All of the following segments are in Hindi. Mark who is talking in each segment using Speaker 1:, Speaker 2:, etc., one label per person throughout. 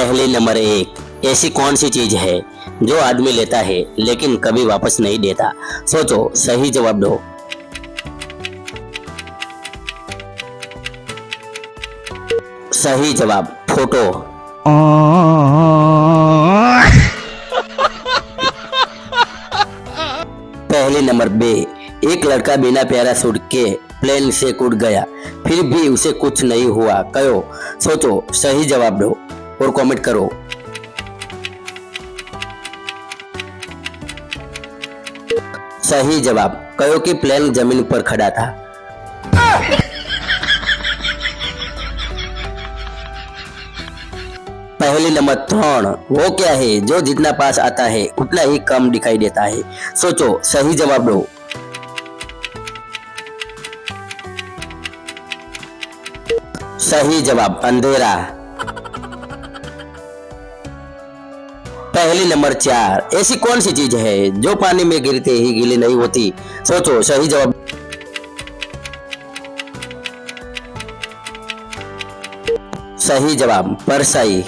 Speaker 1: पहली नंबर 1, ऐसी कौन सी चीज है जो आदमी लेता है लेकिन कभी वापस नहीं देता? सोचो, सही जवाब दो। सही जवाब, फोटो। पहली नंबर 2, एक लड़का बिना पैराशूट के प्लेन से कूद गया, फिर भी उसे कुछ नहीं हुआ, कहो। सोचो, सही जवाब दो और कमेंट करो। सही जवाब, कहो कि प्लेन जमीन पर खड़ा था। पहली नंबर 3, वो क्या है जो जितना पास आता है उतना ही कम दिखाई देता है? सोचो, सही जवाब दो। सही जवाब, अंधेरा। पहली नंबर 4, ऐसी कौन सी चीज है जो पानी में गिरते ही गीली नहीं होती? सोचो, सही जवाब। सही जवाब, परछाई।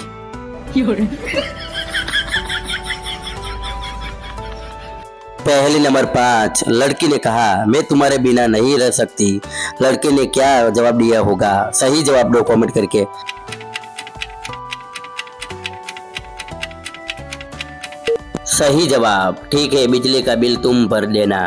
Speaker 1: पहली नंबर 5, लड़की ने कहा मैं तुम्हारे बिना नहीं रह सकती, लड़के ने क्या जवाब दिया होगा? सही जवाब दो कमेंट करके। सही जवाब, ठीक है, बिजली का बिल तुम भर देना।